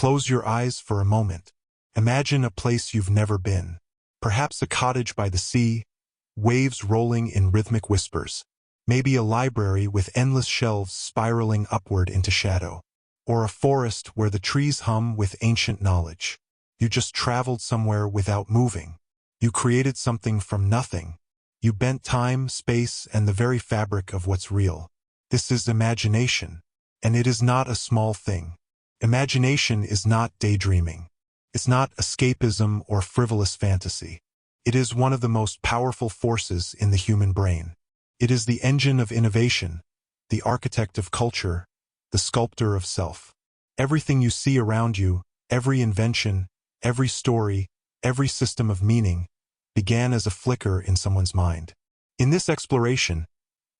Close your eyes for a moment. Imagine a place you've never been. Perhaps a cottage by the sea, waves rolling in rhythmic whispers. Maybe a library with endless shelves spiraling upward into shadow. Or a forest where the trees hum with ancient knowledge. You just traveled somewhere without moving. You created something from nothing. You bent time, space, and the very fabric of what's real. This is imagination, and it is not a small thing. Imagination is not daydreaming. It's not escapism or frivolous fantasy. It is one of the most powerful forces in the human brain. It is the engine of innovation, the architect of culture, the sculptor of self. Everything you see around you, every invention, every story, every system of meaning, began as a flicker in someone's mind. In this exploration,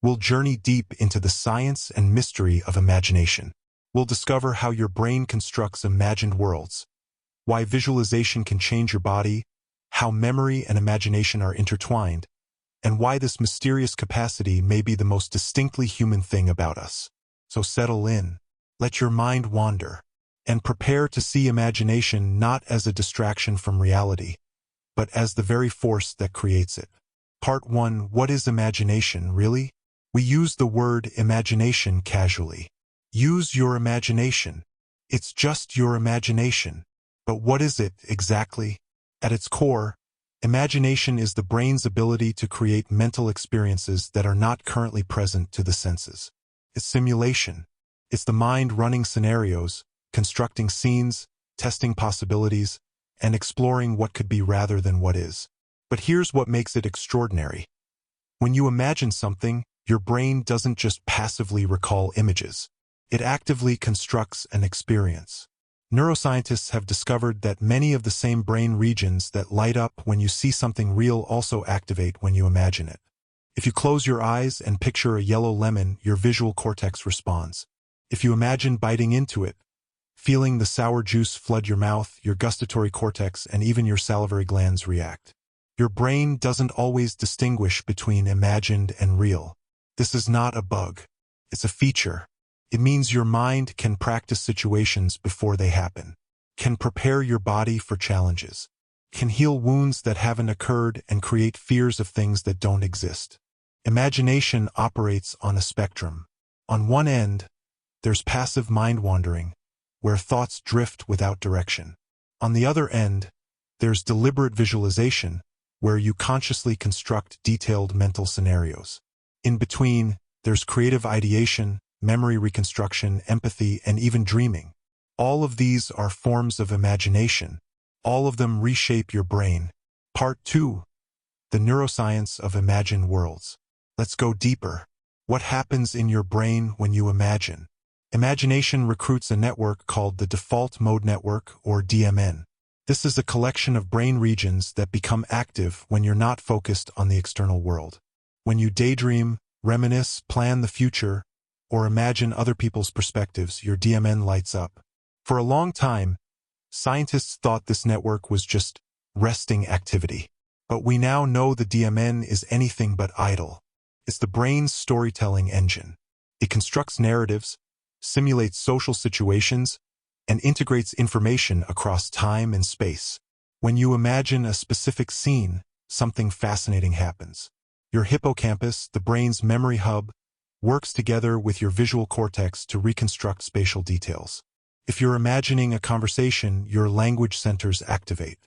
we'll journey deep into the science and mystery of imagination. We'll discover how your brain constructs imagined worlds, why visualization can change your body, how memory and imagination are intertwined, and why this mysterious capacity may be the most distinctly human thing about us. So settle in, let your mind wander, and prepare to see imagination not as a distraction from reality, but as the very force that creates it. Part 1. What is imagination, really? We use the word imagination casually. Use your imagination. It's just your imagination. But what is it exactly? At its core, imagination is the brain's ability to create mental experiences that are not currently present to the senses. It's simulation. It's the mind running scenarios, constructing scenes, testing possibilities, and exploring what could be rather than what is. But here's what makes it extraordinary. When you imagine something, your brain doesn't just passively recall images. It actively constructs an experience. Neuroscientists have discovered that many of the same brain regions that light up when you see something real also activate when you imagine it. If you close your eyes and picture a yellow lemon, your visual cortex responds. If you imagine biting into it, feeling the sour juice flood your mouth, your gustatory cortex and even your salivary glands react. Your brain doesn't always distinguish between imagined and real. This is not a bug. It's a feature. It means your mind can practice situations before they happen, can prepare your body for challenges, can heal wounds that haven't occurred and create fears of things that don't exist. Imagination operates on a spectrum. On one end, there's passive mind wandering, where thoughts drift without direction. On the other end, there's deliberate visualization, where you consciously construct detailed mental scenarios. In between, there's creative ideation, memory reconstruction, empathy, and even dreaming. All of these are forms of imagination. All of them reshape your brain. Part 2. The neuroscience of imagined worlds. Let's go deeper. What happens in your brain when you imagine? Imagination recruits a network called the default mode network, or DMN. This is a collection of brain regions that become active when you're not focused on the external world. When you daydream, reminisce, plan the future, or imagine other people's perspectives, your DMN lights up. For a long time, scientists thought this network was just resting activity. But we now know the DMN is anything but idle. It's the brain's storytelling engine. It constructs narratives, simulates social situations, and integrates information across time and space. When you imagine a specific scene, something fascinating happens. Your hippocampus, the brain's memory hub, works together with your visual cortex to reconstruct spatial details. If you're imagining a conversation, your language centers activate.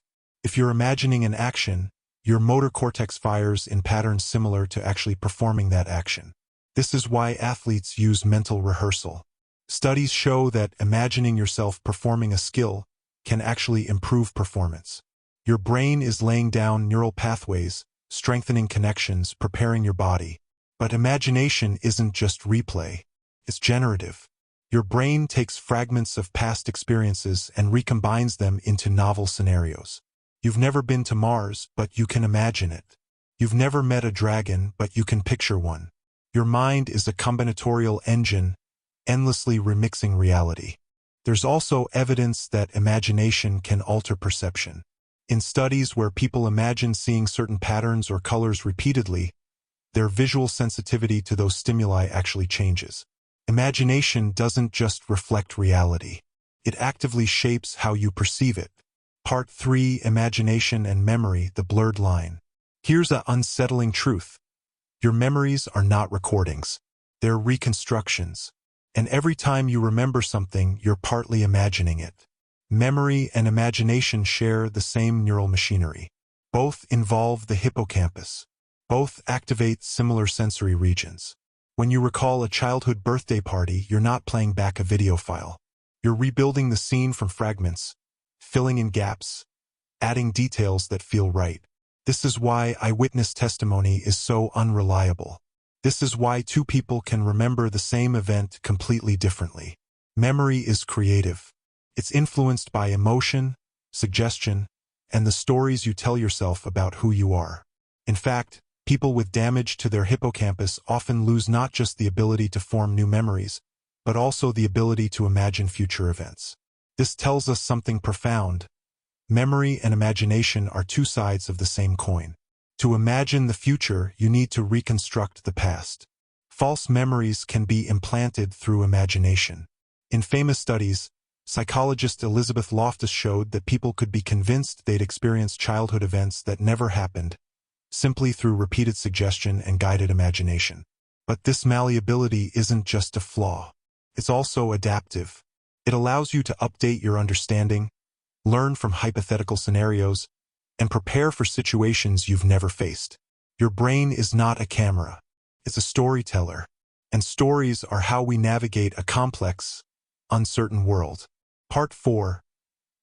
If you're imagining an action, your motor cortex fires in patterns similar to actually performing that action. This is why athletes use mental rehearsal. Studies show that imagining yourself performing a skill can actually improve performance. Your brain is laying down neural pathways, strengthening connections, preparing your body. But imagination isn't just replay. It's generative. Your brain takes fragments of past experiences and recombines them into novel scenarios. You've never been to Mars, but you can imagine it. You've never met a dragon, but you can picture one. Your mind is a combinatorial engine, endlessly remixing reality. There's also evidence that imagination can alter perception. In studies where people imagine seeing certain patterns or colors repeatedly, their visual sensitivity to those stimuli actually changes. Imagination doesn't just reflect reality. It actively shapes how you perceive it. Part 3: Imagination and Memory, the Blurred Line. Here's an unsettling truth. Your memories are not recordings. They're reconstructions. And every time you remember something, you're partly imagining it. Memory and imagination share the same neural machinery. Both involve the hippocampus. Both activate similar sensory regions. When you recall a childhood birthday party, you're not playing back a video file. You're rebuilding the scene from fragments, filling in gaps, adding details that feel right. This is why eyewitness testimony is so unreliable. This is why two people can remember the same event completely differently. Memory is creative. It's influenced by emotion, suggestion, and the stories you tell yourself about who you are. In fact, people with damage to their hippocampus often lose not just the ability to form new memories, but also the ability to imagine future events. This tells us something profound. Memory and imagination are two sides of the same coin. To imagine the future, you need to reconstruct the past. False memories can be implanted through imagination. In famous studies, psychologist Elizabeth Loftus showed that people could be convinced they'd experienced childhood events that never happened, simply through repeated suggestion and guided imagination. But this malleability isn't just a flaw. It's also adaptive. It allows you to update your understanding, learn from hypothetical scenarios, and prepare for situations you've never faced. Your brain is not a camera. It's a storyteller. And stories are how we navigate a complex, uncertain world. Part 4: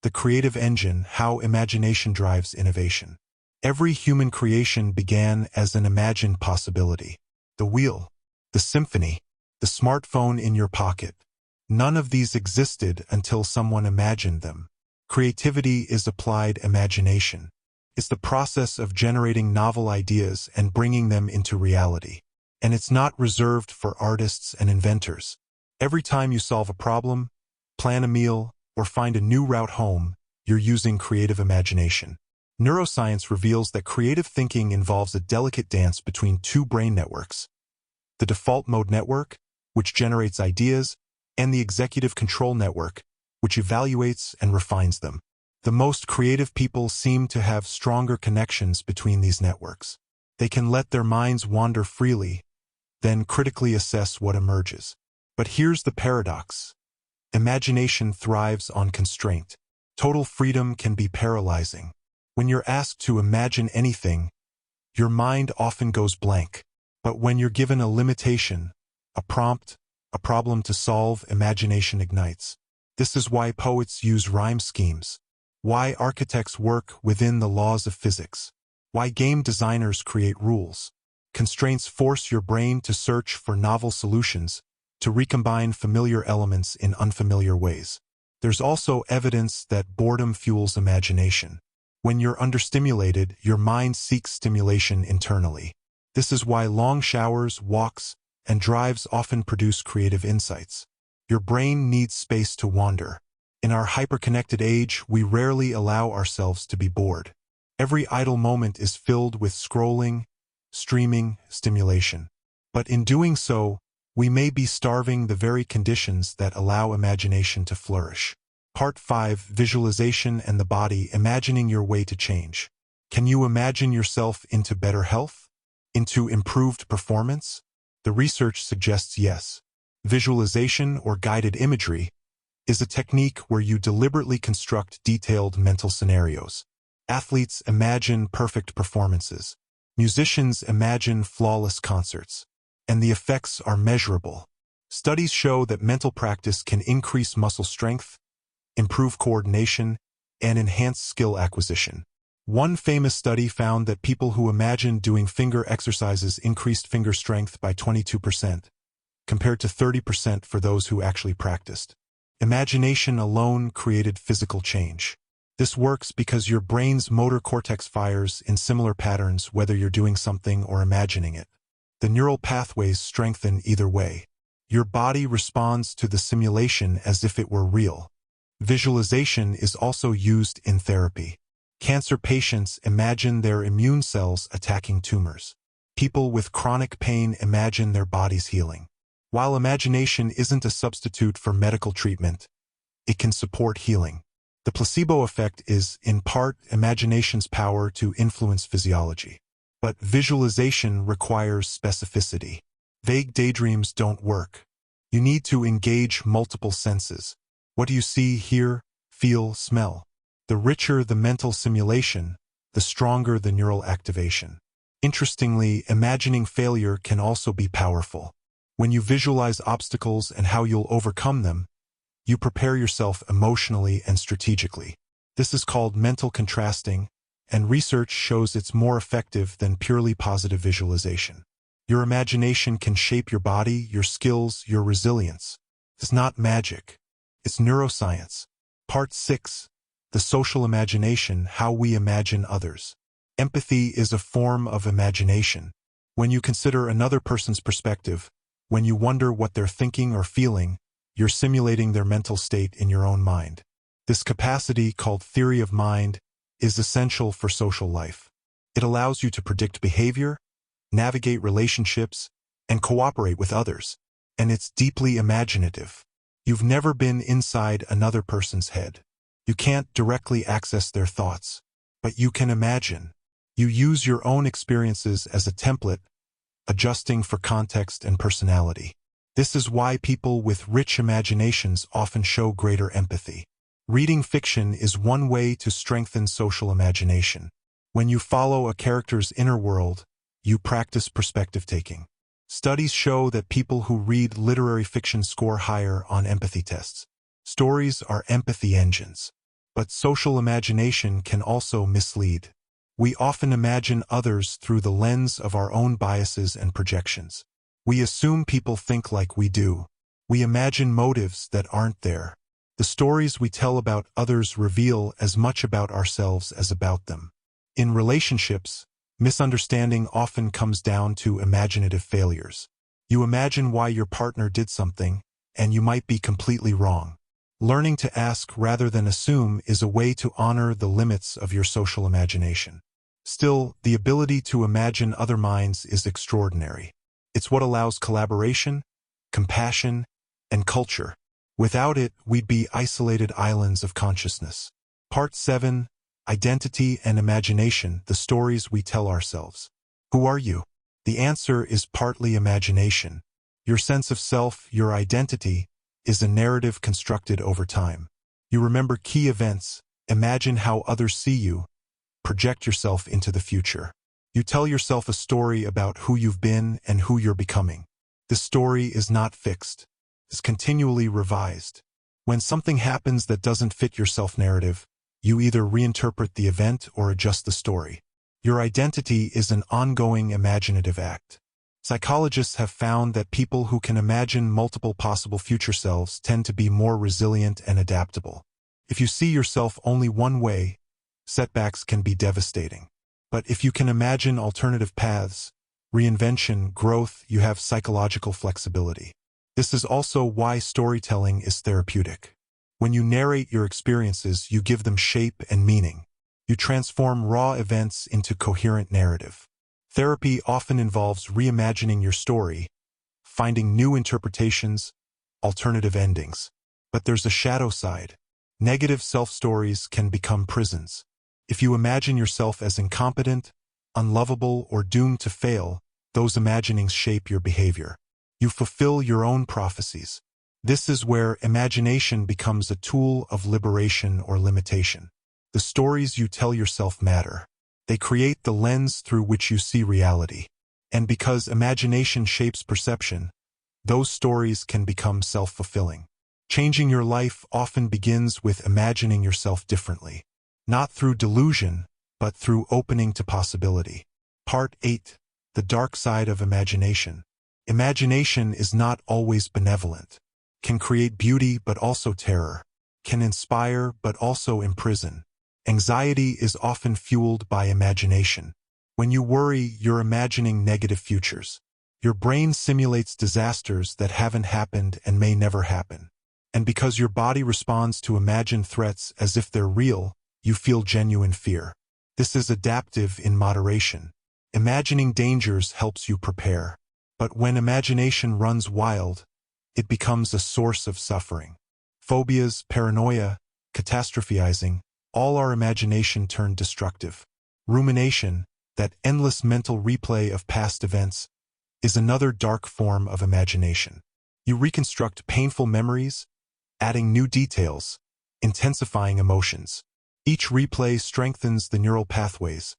The Creative Engine, How Imagination Drives Innovation. Every human creation began as an imagined possibility. The wheel, the symphony, the smartphone in your pocket. None of these existed until someone imagined them. Creativity is applied imagination. It's the process of generating novel ideas and bringing them into reality. And it's not reserved for artists and inventors. Every time you solve a problem, plan a meal, or find a new route home, you're using creative imagination. Neuroscience reveals that creative thinking involves a delicate dance between two brain networks: the default mode network, which generates ideas, and the executive control network, which evaluates and refines them. The most creative people seem to have stronger connections between these networks. They can let their minds wander freely, then critically assess what emerges. But here's the paradox. Imagination thrives on constraint. Total freedom can be paralyzing. When you're asked to imagine anything, your mind often goes blank. But when you're given a limitation, a prompt, a problem to solve, imagination ignites. This is why poets use rhyme schemes, why architects work within the laws of physics, why game designers create rules. Constraints force your brain to search for novel solutions, to recombine familiar elements in unfamiliar ways. There's also evidence that boredom fuels imagination. When you're understimulated, your mind seeks stimulation internally. This is why long showers, walks, and drives often produce creative insights. Your brain needs space to wander. In our hyperconnected age, we rarely allow ourselves to be bored. Every idle moment is filled with scrolling, streaming, stimulation. But in doing so, we may be starving the very conditions that allow imagination to flourish. Part 5: Visualization and the Body, Imagining Your Way to Change. Can you imagine yourself into better health? Into improved performance? The research suggests yes. Visualization, or guided imagery, is a technique where you deliberately construct detailed mental scenarios. Athletes imagine perfect performances. Musicians imagine flawless concerts. And the effects are measurable. Studies show that mental practice can increase muscle strength, improve coordination, and enhance skill acquisition. One famous study found that people who imagined doing finger exercises increased finger strength by 22%, compared to 30% for those who actually practiced. Imagination alone created physical change. This works because your brain's motor cortex fires in similar patterns whether you're doing something or imagining it. The neural pathways strengthen either way. Your body responds to the simulation as if it were real. Visualization is also used in therapy. Cancer patients imagine their immune cells attacking tumors. People with chronic pain imagine their bodies healing. While imagination isn't a substitute for medical treatment, it can support healing. The placebo effect is, in part, imagination's power to influence physiology. But visualization requires specificity. Vague daydreams don't work. You need to engage multiple senses. What do you see, hear, feel, smell? The richer the mental simulation, the stronger the neural activation. Interestingly, imagining failure can also be powerful. When you visualize obstacles and how you'll overcome them, you prepare yourself emotionally and strategically. This is called mental contrasting, and research shows it's more effective than purely positive visualization. Your imagination can shape your body, your skills, your resilience. It's not magic. It's neuroscience. Part 6. The social imagination, how we imagine others. Empathy is a form of imagination. When you consider another person's perspective, when you wonder what they're thinking or feeling, you're simulating their mental state in your own mind. This capacity, called theory of mind, is essential for social life. It allows you to predict behavior, navigate relationships, and cooperate with others. And it's deeply imaginative. You've never been inside another person's head. You can't directly access their thoughts, but you can imagine. You use your own experiences as a template, adjusting for context and personality. This is why people with rich imaginations often show greater empathy. Reading fiction is one way to strengthen social imagination. When you follow a character's inner world, you practice perspective-taking. Studies show that people who read literary fiction score higher on empathy tests. Stories are empathy engines. But social imagination can also mislead. We often imagine others through the lens of our own biases and projections. We assume people think like we do. We imagine motives that aren't there. The stories we tell about others reveal as much about ourselves as about them. In relationships, misunderstanding often comes down to imaginative failures. You imagine why your partner did something, and you might be completely wrong. Learning to ask rather than assume is a way to honor the limits of your social imagination. Still, the ability to imagine other minds is extraordinary. It's what allows collaboration, compassion, and culture. Without it, we'd be isolated islands of consciousness. Part 7. Identity and imagination, the stories we tell ourselves. Who are you? The answer is partly imagination. Your sense of self, your identity, is a narrative constructed over time. You remember key events, imagine how others see you, project yourself into the future. You tell yourself a story about who you've been and who you're becoming. This story is not fixed. It's continually revised. When something happens that doesn't fit your self-narrative, you either reinterpret the event or adjust the story. Your identity is an ongoing imaginative act. Psychologists have found that people who can imagine multiple possible future selves tend to be more resilient and adaptable. If you see yourself only one way, setbacks can be devastating. But if you can imagine alternative paths, reinvention, growth, you have psychological flexibility. This is also why storytelling is therapeutic. When you narrate your experiences, you give them shape and meaning. You transform raw events into coherent narrative. Therapy often involves reimagining your story, finding new interpretations, alternative endings. But there's a shadow side. Negative self-stories can become prisons. If you imagine yourself as incompetent, unlovable, or doomed to fail, those imaginings shape your behavior. You fulfill your own prophecies. This is where imagination becomes a tool of liberation or limitation. The stories you tell yourself matter. They create the lens through which you see reality. And because imagination shapes perception, those stories can become self-fulfilling. Changing your life often begins with imagining yourself differently. Not through delusion, but through opening to possibility. Part 8. The dark side of imagination. Imagination is not always benevolent. Can create beauty but also terror. Can inspire but also imprison. Anxiety is often fueled by imagination. When you worry, you're imagining negative futures. Your brain simulates disasters that haven't happened and may never happen. And because your body responds to imagined threats as if they're real, you feel genuine fear. This is adaptive in moderation. Imagining dangers helps you prepare. But when imagination runs wild, it becomes a source of suffering. Phobias, paranoia, catastrophizing, all are imagination turned destructive. Rumination, that endless mental replay of past events, is another dark form of imagination. You reconstruct painful memories, adding new details, intensifying emotions. Each replay strengthens the neural pathways,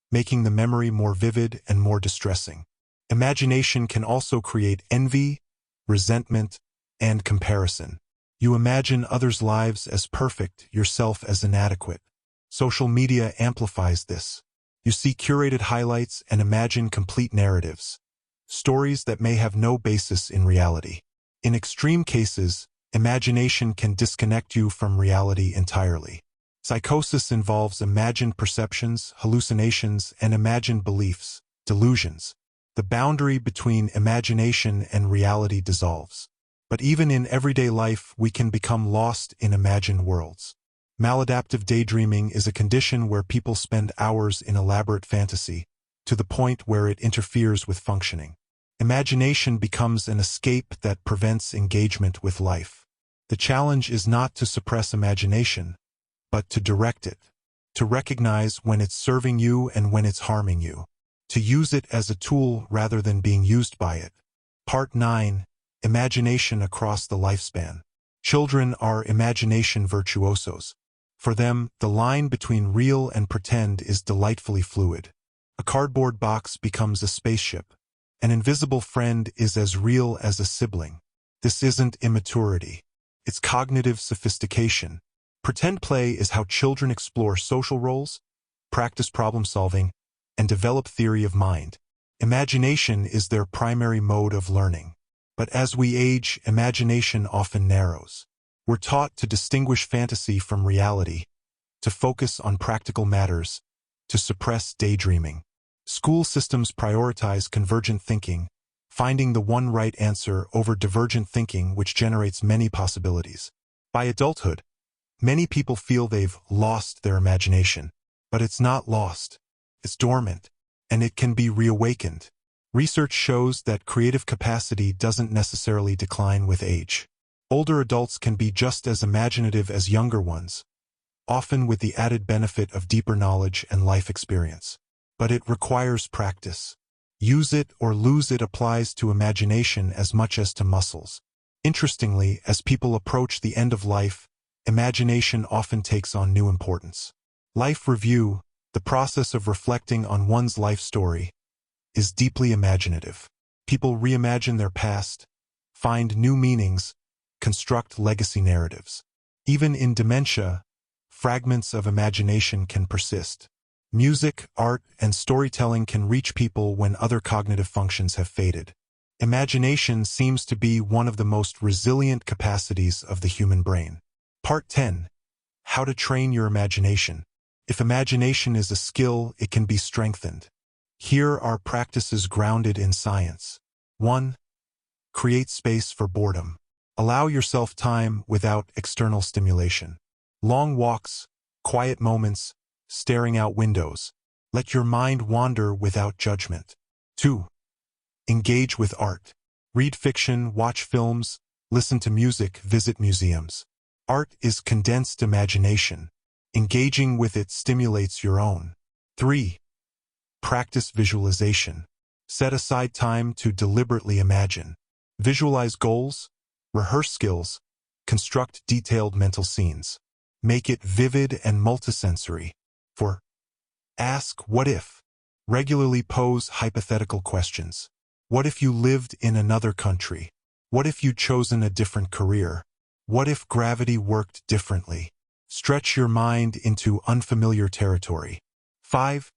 making the memory more vivid and more distressing. Imagination can also create envy, resentment, and comparison. You imagine others' lives as perfect, yourself as inadequate. Social media amplifies this. You see curated highlights and imagine complete narratives, stories that may have no basis in reality. In extreme cases, imagination can disconnect you from reality entirely. Psychosis involves imagined perceptions, hallucinations, and imagined beliefs, delusions. The boundary between imagination and reality dissolves. But even in everyday life, we can become lost in imagined worlds. Maladaptive daydreaming is a condition where people spend hours in elaborate fantasy, to the point where it interferes with functioning. Imagination becomes an escape that prevents engagement with life. The challenge is not to suppress imagination, but to direct it, to recognize when it's serving you and when it's harming you, to use it as a tool rather than being used by it. Part 9. Imagination across the lifespan. Children are imagination virtuosos. For them, the line between real and pretend is delightfully fluid. A cardboard box becomes a spaceship. An invisible friend is as real as a sibling. This isn't immaturity. It's cognitive sophistication. Pretend play is how children explore social roles, practice problem-solving, and develop theory of mind. Imagination is their primary mode of learning. But as we age, imagination often narrows. We're taught to distinguish fantasy from reality, to focus on practical matters, to suppress daydreaming. School systems prioritize convergent thinking, finding the one right answer over divergent thinking, which generates many possibilities. By adulthood, many people feel they've lost their imagination, but it's not lost. It's dormant, and it can be reawakened. Research shows that creative capacity doesn't necessarily decline with age. Older adults can be just as imaginative as younger ones, often with the added benefit of deeper knowledge and life experience. But it requires practice. Use it or lose it applies to imagination as much as to muscles. Interestingly, as people approach the end of life, imagination often takes on new importance. Life review, the process of reflecting on one's life story, is deeply imaginative. People reimagine their past, find new meanings, construct legacy narratives. Even in dementia, fragments of imagination can persist. Music, art, and storytelling can reach people when other cognitive functions have faded. Imagination seems to be one of the most resilient capacities of the human brain. Part 10. How to train your imagination. If imagination is a skill, it can be strengthened. Here are practices grounded in science. 1. Create space for boredom. Allow yourself time without external stimulation. Long walks, quiet moments, staring out windows. Let your mind wander without judgment. 2. Engage with art. Read fiction, watch films, listen to music, visit museums. Art is condensed imagination. Engaging with it stimulates your own. 3. Practice visualization. Set aside time to deliberately imagine. Visualize goals, rehearse skills, construct detailed mental scenes. Make it vivid and multisensory. 4. Ask what if. Regularly pose hypothetical questions. What if you lived in another country? What if you'd chosen a different career? What if gravity worked differently? Stretch your mind into unfamiliar territory. 5.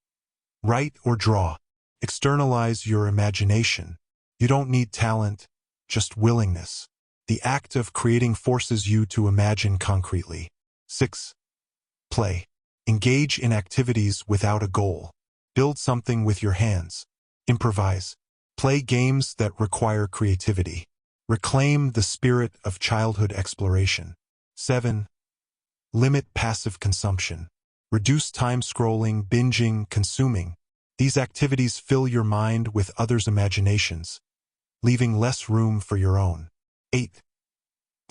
Write or draw. Externalize your imagination. You don't need talent, just willingness. The act of creating forces you to imagine concretely. 6. Play. Engage in activities without a goal. Build something with your hands. Improvise. Play games that require creativity. Reclaim the spirit of childhood exploration. 7. Limit passive consumption. Reduce time scrolling, binging, consuming. These activities fill your mind with others' imaginations, leaving less room for your own. 8.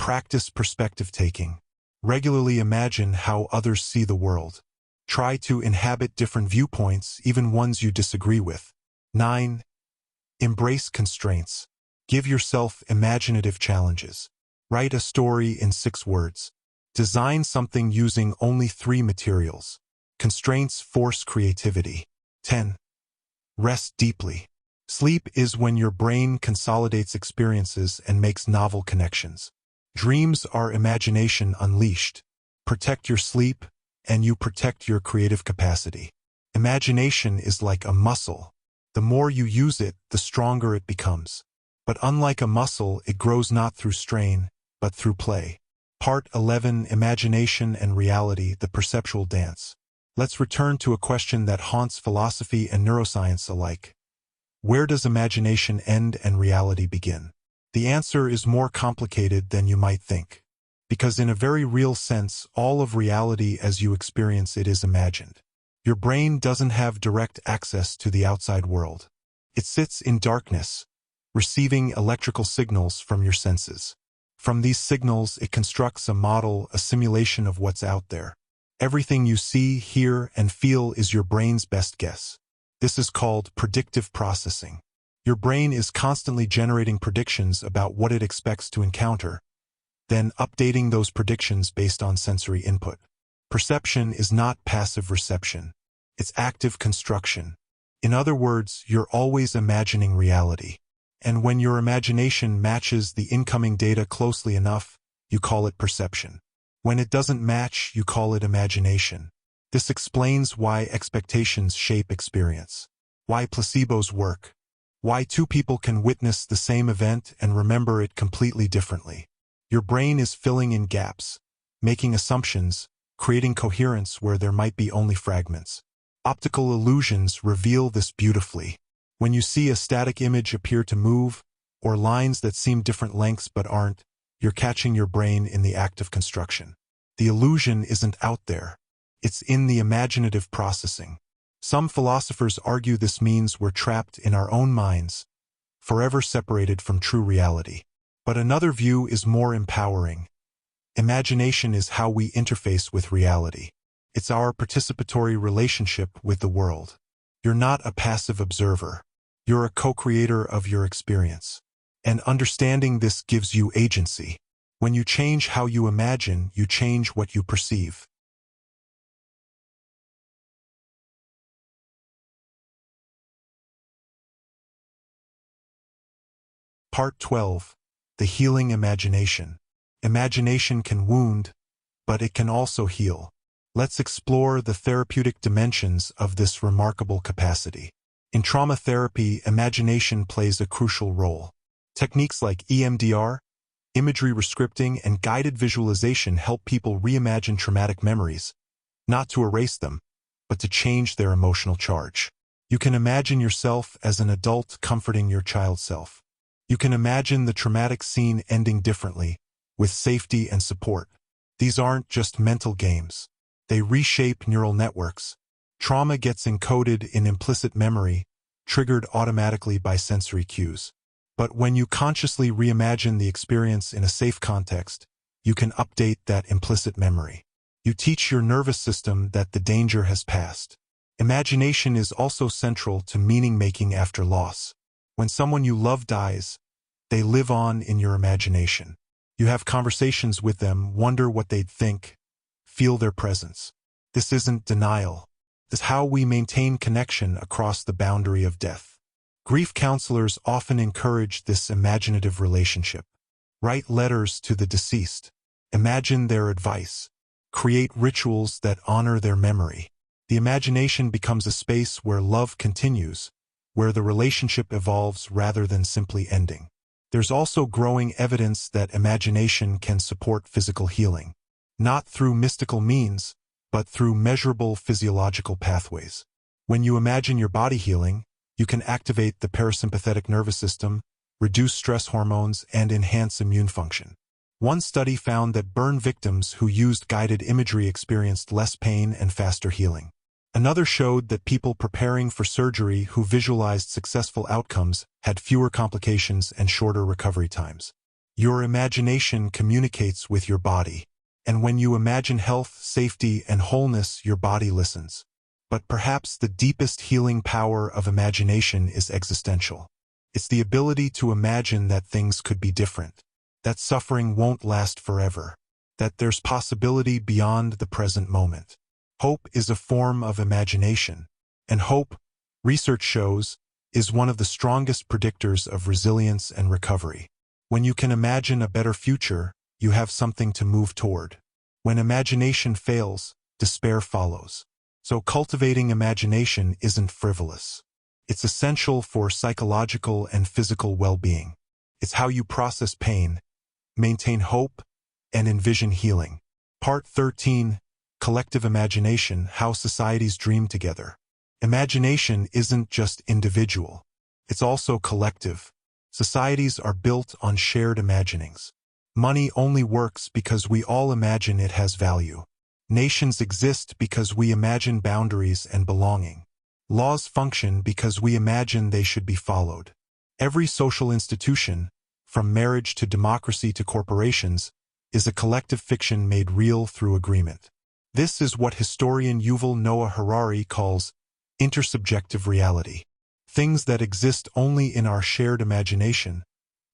Practice perspective taking. Regularly imagine how others see the world. Try to inhabit different viewpoints, even ones you disagree with. 9. Embrace constraints. Give yourself imaginative challenges. Write a story in 6 words. Design something using only 3 materials. Constraints force creativity. 10. Rest deeply. Sleep is when your brain consolidates experiences and makes novel connections. Dreams are imagination unleashed. Protect your sleep, and you protect your creative capacity. Imagination is like a muscle. The more you use it, the stronger it becomes. But unlike a muscle, it grows not through strain, but through play. Part 11. Imagination and Reality, the Perceptual Dance. Let's return to a question that haunts philosophy and neuroscience alike. Where does imagination end and reality begin? The answer is more complicated than you might think. Because in a very real sense, all of reality as you experience it is imagined. Your brain doesn't have direct access to the outside world. It sits in darkness, receiving electrical signals from your senses. From these signals, it constructs a model, a simulation of what's out there. Everything you see, hear, and feel is your brain's best guess. This is called predictive processing. Your brain is constantly generating predictions about what it expects to encounter, then updating those predictions based on sensory input. Perception is not passive reception. It's active construction. In other words, you're always imagining reality. And when your imagination matches the incoming data closely enough, you call it perception. When it doesn't match, you call it imagination. This explains why expectations shape experience, why placebos work, why 2 people can witness the same event and remember it completely differently. Your brain is filling in gaps, making assumptions, creating coherence where there might be only fragments. Optical illusions reveal this beautifully. When you see a static image appear to move, or lines that seem different lengths but aren't, you're catching your brain in the act of construction. The illusion isn't out there. It's in the imaginative processing. Some philosophers argue this means we're trapped in our own minds, forever separated from true reality. But another view is more empowering. Imagination is how we interface with reality. It's our participatory relationship with the world. You're not a passive observer. You're a co-creator of your experience. And understanding this gives you agency. When you change how you imagine, you change what you perceive. Part 12. The Healing Imagination. Imagination can wound, but it can also heal. Let's explore the therapeutic dimensions of this remarkable capacity. In trauma therapy, imagination plays a crucial role. Techniques like EMDR, imagery rescripting, and guided visualization help people reimagine traumatic memories, not to erase them, but to change their emotional charge. You can imagine yourself as an adult comforting your child self. You can imagine the traumatic scene ending differently, with safety and support. These aren't just mental games. They reshape neural networks. Trauma gets encoded in implicit memory, triggered automatically by sensory cues. But when you consciously reimagine the experience in a safe context, you can update that implicit memory. You teach your nervous system that the danger has passed. Imagination is also central to meaning-making after loss. When someone you love dies, they live on in your imagination. You have conversations with them, wonder what they'd think, feel their presence. This isn't denial. This is how we maintain connection across the boundary of death. Grief counselors often encourage this imaginative relationship. Write letters to the deceased. Imagine their advice. Create rituals that honor their memory. The imagination becomes a space where love continues, where the relationship evolves rather than simply ending. There's also growing evidence that imagination can support physical healing, not through mystical means, but through measurable physiological pathways. When you imagine your body healing, you can activate the parasympathetic nervous system, reduce stress hormones, and enhance immune function. One study found that burn victims who used guided imagery experienced less pain and faster healing. Another showed that people preparing for surgery who visualized successful outcomes had fewer complications and shorter recovery times. Your imagination communicates with your body. And when you imagine health, safety, and wholeness, your body listens. But perhaps the deepest healing power of imagination is existential. It's the ability to imagine that things could be different, that suffering won't last forever, that there's possibility beyond the present moment. Hope is a form of imagination, and hope, research shows, is one of the strongest predictors of resilience and recovery. When you can imagine a better future, you have something to move toward. When imagination fails, despair follows. So cultivating imagination isn't frivolous. It's essential for psychological and physical well-being. It's how you process pain, maintain hope, and envision healing. Part 13, Collective Imagination, How Societies Dream Together. Imagination isn't just individual. It's also collective. Societies are built on shared imaginings. Money only works because we all imagine it has value. Nations exist because we imagine boundaries and belonging. Laws function because we imagine they should be followed. Every social institution, from marriage to democracy to corporations, is a collective fiction made real through agreement. This is what historian Yuval Noah Harari calls intersubjective reality. Things that exist only in our shared imagination,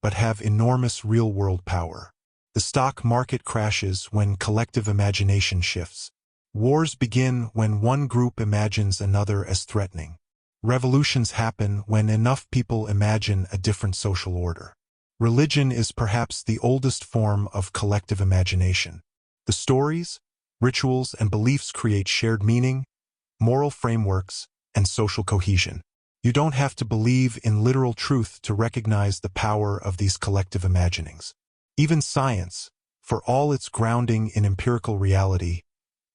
but have enormous real-world power. The stock market crashes when collective imagination shifts. Wars begin when one group imagines another as threatening. Revolutions happen when enough people imagine a different social order. Religion is perhaps the oldest form of collective imagination. The stories, rituals, and beliefs create shared meaning, moral frameworks, and social cohesion. You don't have to believe in literal truth to recognize the power of these collective imaginings. Even science, for all its grounding in empirical reality,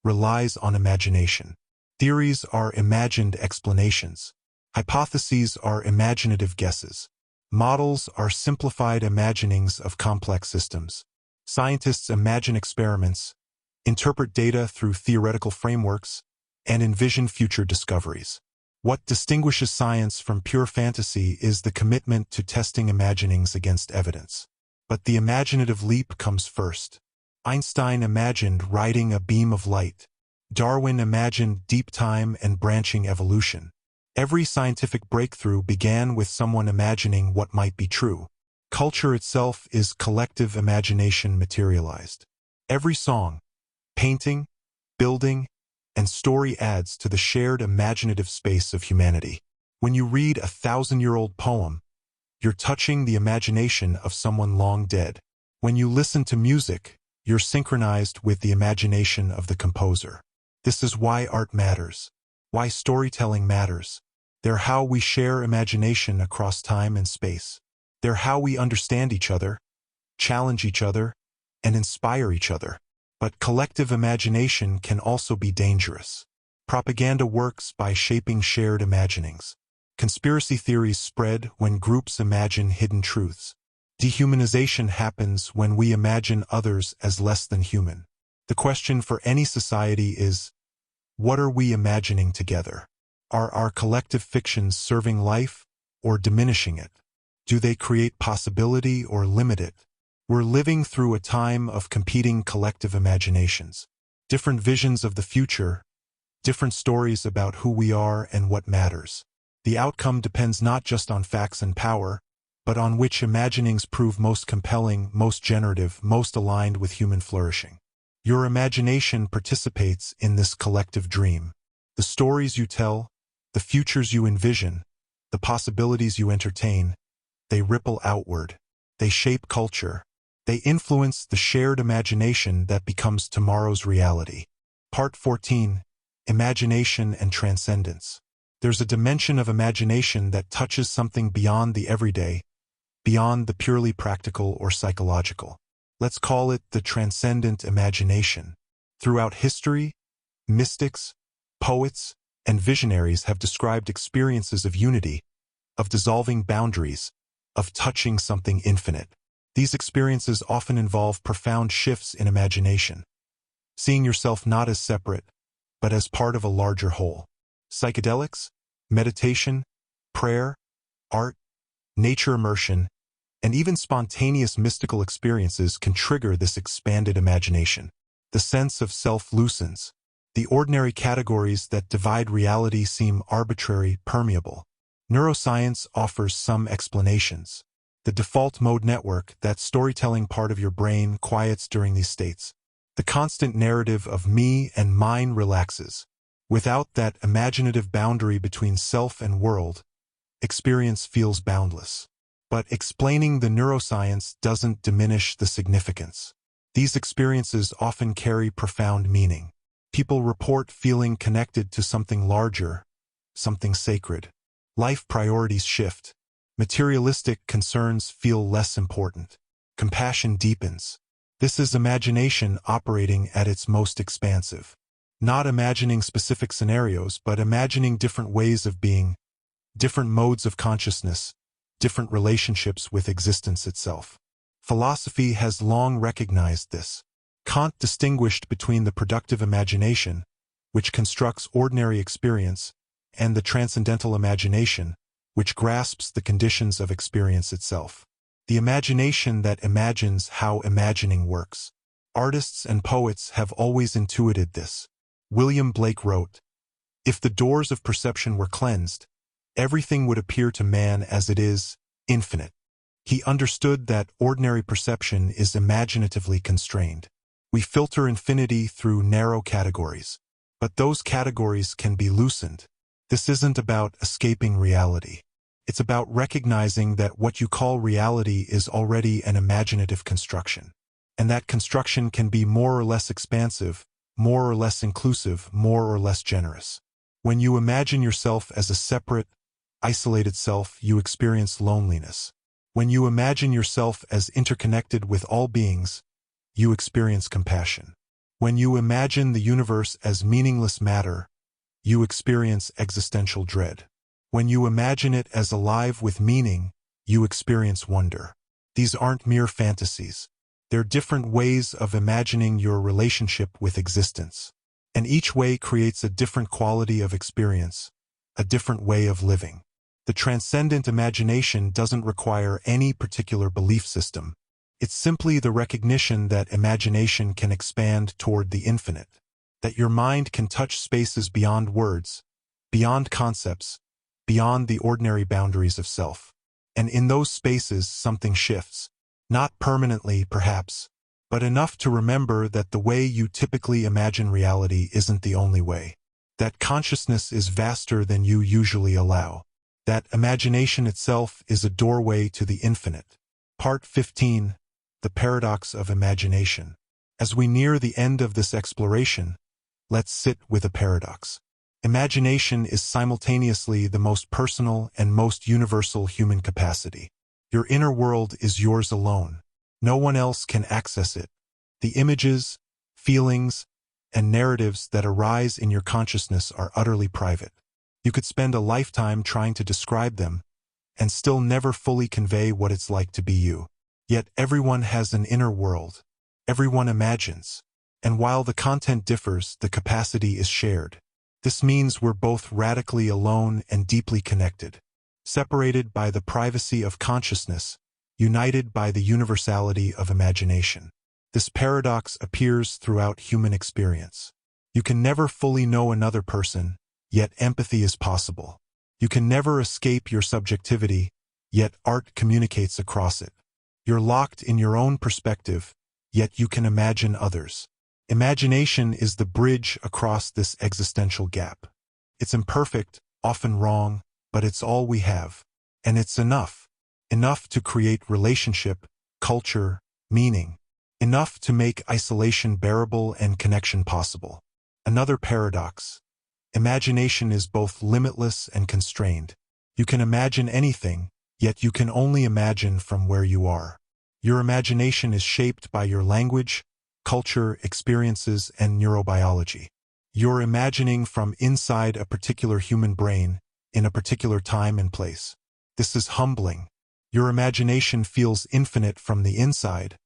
relies on imagination. Theories are imagined explanations. Hypotheses are imaginative guesses. Models are simplified imaginings of complex systems. Scientists imagine experiments, interpret data through theoretical frameworks, and envision future discoveries. What distinguishes science from pure fantasy is the commitment to testing imaginings against evidence. But the imaginative leap comes first. Einstein imagined riding a beam of light. Darwin imagined deep time and branching evolution. Every scientific breakthrough began with someone imagining what might be true. Culture itself is collective imagination materialized. Every song, painting, building, and story adds to the shared imaginative space of humanity. When you read a 1,000-year-old poem, you're touching the imagination of someone long dead. When you listen to music, you're synchronized with the imagination of the composer. This is why art matters, why storytelling matters. They're how we share imagination across time and space. They're how we understand each other, challenge each other, and inspire each other. But collective imagination can also be dangerous. Propaganda works by shaping shared imaginings. Conspiracy theories spread when groups imagine hidden truths. Dehumanization happens when we imagine others as less than human. The question for any society is, what are we imagining together? Are our collective fictions serving life or diminishing it? Do they create possibility or limit it? We're living through a time of competing collective imaginations. Different visions of the future, different stories about who we are and what matters. The outcome depends not just on facts and power, but on which imaginings prove most compelling, most generative, most aligned with human flourishing. Your imagination participates in this collective dream. The stories you tell, the futures you envision, the possibilities you entertain, they ripple outward. They shape culture. They influence the shared imagination that becomes tomorrow's reality. Part 14, Imagination and Transcendence. There's a dimension of imagination that touches something beyond the everyday, beyond the purely practical or psychological. Let's call it the transcendent imagination. Throughout history, mystics, poets, and visionaries have described experiences of unity, of dissolving boundaries, of touching something infinite. These experiences often involve profound shifts in imagination, seeing yourself not as separate, but as part of a larger whole. Psychedelics, meditation, prayer, art, nature immersion, And even spontaneous mystical experiences can trigger this expanded imagination. The sense of self loosens. The ordinary categories that divide reality seem arbitrary, permeable. Neuroscience offers some explanations. The default mode network, that storytelling part of your brain, quiets during these states. The constant narrative of me and mine relaxes. Without that imaginative boundary between self and world, experience feels boundless. But explaining the neuroscience doesn't diminish the significance. These experiences often carry profound meaning. People report feeling connected to something larger, something sacred. Life priorities shift. Materialistic concerns feel less important. Compassion deepens. This is imagination operating at its most expansive. Not imagining specific scenarios, but imagining different ways of being, different modes of consciousness, different relationships with existence itself. Philosophy has long recognized this. Kant distinguished between the productive imagination, which constructs ordinary experience, and the transcendental imagination, which grasps the conditions of experience itself. The imagination that imagines how imagining works. Artists and poets have always intuited this. William Blake wrote, "If the doors of perception were cleansed, everything would appear to man as it is, infinite." He understood that ordinary perception is imaginatively constrained. We filter infinity through narrow categories, but those categories can be loosened. This isn't about escaping reality. It's about recognizing that what you call reality is already an imaginative construction, and that construction can be more or less expansive, more or less inclusive, more or less generous. When you imagine yourself as a separate, isolated self, you experience loneliness. When you imagine yourself as interconnected with all beings, you experience compassion. When you imagine the universe as meaningless matter, you experience existential dread. When you imagine it as alive with meaning, you experience wonder. These aren't mere fantasies. They're different ways of imagining your relationship with existence. And each way creates a different quality of experience, a different way of living. The transcendent imagination doesn't require any particular belief system. It's simply the recognition that imagination can expand toward the infinite, that your mind can touch spaces beyond words, beyond concepts, beyond the ordinary boundaries of self. And in those spaces, something shifts. Not permanently, perhaps, but enough to remember that the way you typically imagine reality isn't the only way. That consciousness is vaster than you usually allow. That imagination itself is a doorway to the infinite. Part 15. The Paradox of Imagination. As we near the end of this exploration, let's sit with a paradox. Imagination is simultaneously the most personal and most universal human capacity. Your inner world is yours alone. No one else can access it. The images, feelings, and narratives that arise in your consciousness are utterly private. You could spend a lifetime trying to describe them, and still never fully convey what it's like to be you. Yet everyone has an inner world. Everyone imagines. And while the content differs, the capacity is shared. This means we're both radically alone and deeply connected. Separated by the privacy of consciousness, united by the universality of imagination. This paradox appears throughout human experience. You can never fully know another person, yet empathy is possible. You can never escape your subjectivity, yet art communicates across it. You're locked in your own perspective, yet you can imagine others. Imagination is the bridge across this existential gap. It's imperfect, often wrong, but it's all we have. And it's enough. Enough to create relationship, culture, meaning. Enough to make isolation bearable and connection possible. Another paradox. Imagination is both limitless and constrained. You can imagine anything, yet you can only imagine from where you are. Your imagination is shaped by your language, culture, experiences, and neurobiology. You're imagining from inside a particular human brain, in a particular time and place. This is humbling. Your imagination feels infinite from the inside,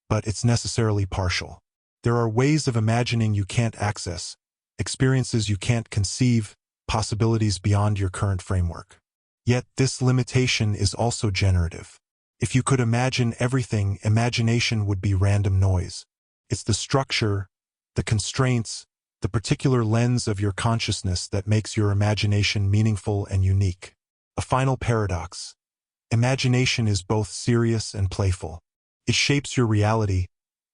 but it's necessarily partial. There are ways of imagining you can't access, experiences you can't conceive, possibilities beyond your current framework. Yet this limitation is also generative. If you could imagine everything, imagination would be random noise. It's the structure, the constraints, the particular lens of your consciousness that makes your imagination meaningful and unique. A final paradox. Imagination is both serious and playful. It shapes your reality,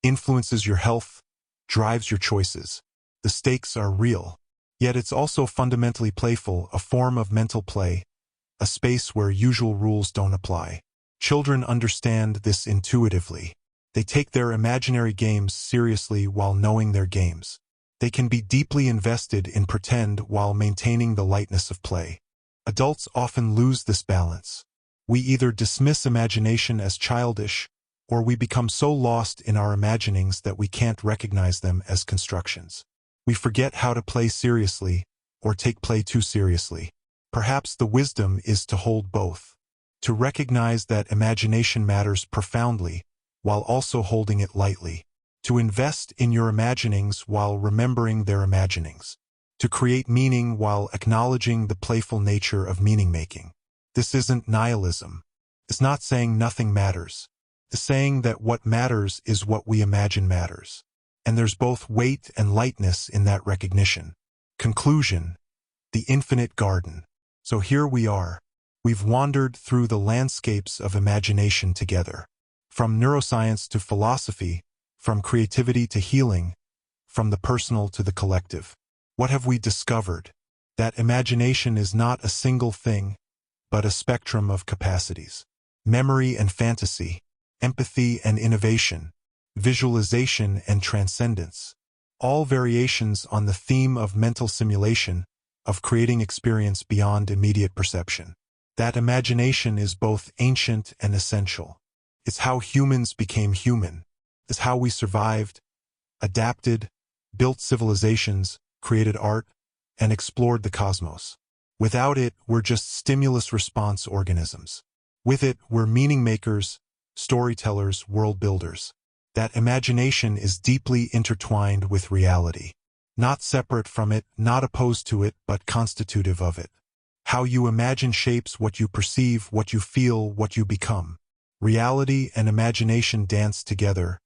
influences your health, drives your choices. The stakes are real. Yet it's also fundamentally playful, a form of mental play, a space where usual rules don't apply. Children understand this intuitively. They take their imaginary games seriously while knowing their games. They can be deeply invested in pretend while maintaining the lightness of play. Adults often lose this balance. We either dismiss imagination as childish, or we become so lost in our imaginings that we can't recognize them as constructions. We forget how to play seriously, or take play too seriously. Perhaps the wisdom is to hold both. To recognize that imagination matters profoundly, while also holding it lightly. To invest in your imaginings while remembering their imaginings. To create meaning while acknowledging the playful nature of meaning-making. This isn't nihilism. It's not saying nothing matters. It's saying that what matters is what we imagine matters. And there's both weight and lightness in that recognition. Conclusion: the infinite garden. So here we are. We've wandered through the landscapes of imagination together. From neuroscience to philosophy, from creativity to healing, from the personal to the collective. What have we discovered? That imagination is not a single thing, but a spectrum of capacities. Memory and fantasy, empathy and innovation, visualization and transcendence. All variations on the theme of mental simulation, of creating experience beyond immediate perception. That imagination is both ancient and essential. It's how humans became human. It's how we survived, adapted, built civilizations, created art, and explored the cosmos. Without it, we're just stimulus response organisms. With it, we're meaning makers, storytellers, world builders. That imagination is deeply intertwined with reality. Not separate from it, not opposed to it, but constitutive of it. How you imagine shapes what you perceive, what you feel, what you become. Reality and imagination dance together,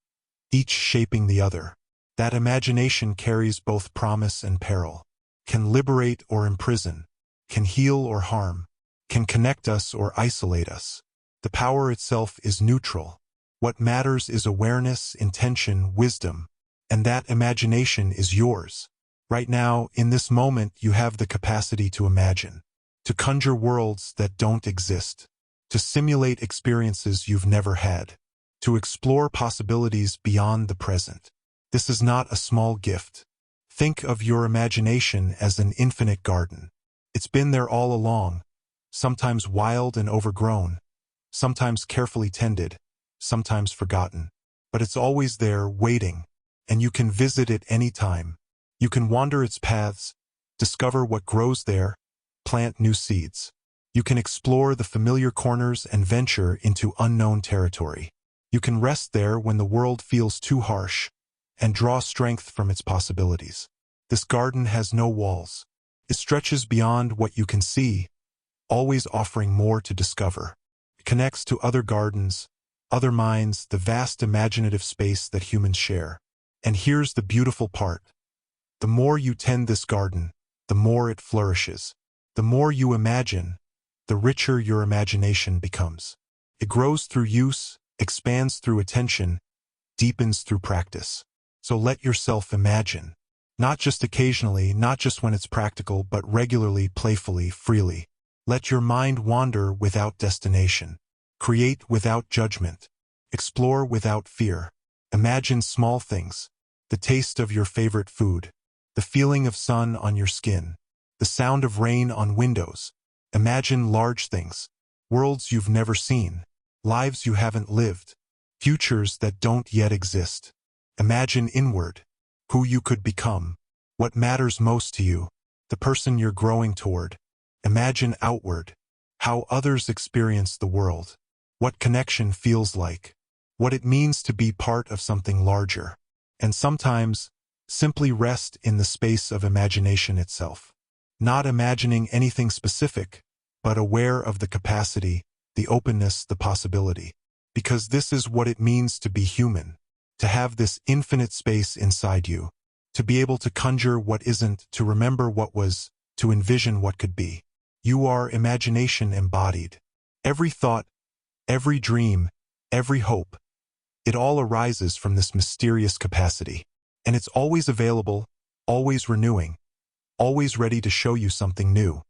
each shaping the other. That imagination carries both promise and peril. Can liberate or imprison. Can heal or harm. Can connect us or isolate us. The power itself is neutral. What matters is awareness, intention, wisdom. And that imagination is yours. Right now, in this moment, you have the capacity to imagine. To conjure worlds that don't exist. To simulate experiences you've never had. To explore possibilities beyond the present. This is not a small gift. Think of your imagination as an infinite garden. It's been there all along, sometimes wild and overgrown, sometimes carefully tended, sometimes forgotten. But it's always there, waiting, and you can visit it any time. You can wander its paths, discover what grows there, plant new seeds. You can explore the familiar corners and venture into unknown territory. You can rest there when the world feels too harsh, and draw strength from its possibilities. This garden has no walls. It stretches beyond what you can see, always offering more to discover. It connects to other gardens, other minds, the vast imaginative space that humans share. And here's the beautiful part. The more you tend this garden, the more it flourishes. The more you imagine, the richer your imagination becomes. It grows through use, expands through attention, deepens through practice. So let yourself imagine. Not just occasionally, not just when it's practical, but regularly, playfully, freely. Let your mind wander without destination. Create without judgment. Explore without fear. Imagine small things. The taste of your favorite food. The feeling of sun on your skin. The sound of rain on windows. Imagine large things. Worlds you've never seen. Lives you haven't lived. Futures that don't yet exist. Imagine inward. Who you could become. What matters most to you. The person you're growing toward. Imagine outward. How others experience the world. What connection feels like. What it means to be part of something larger. And sometimes, simply rest in the space of imagination itself. Not imagining anything specific, but aware of the capacity, the openness, the possibility. because this is what it means to be human, to have this infinite space inside you, to be able to conjure what isn't, to remember what was, to envision what could be. You are imagination embodied. Every thought, every dream, every hope, it all arises from this mysterious capacity. And it's always available, always renewing, always ready to show you something new.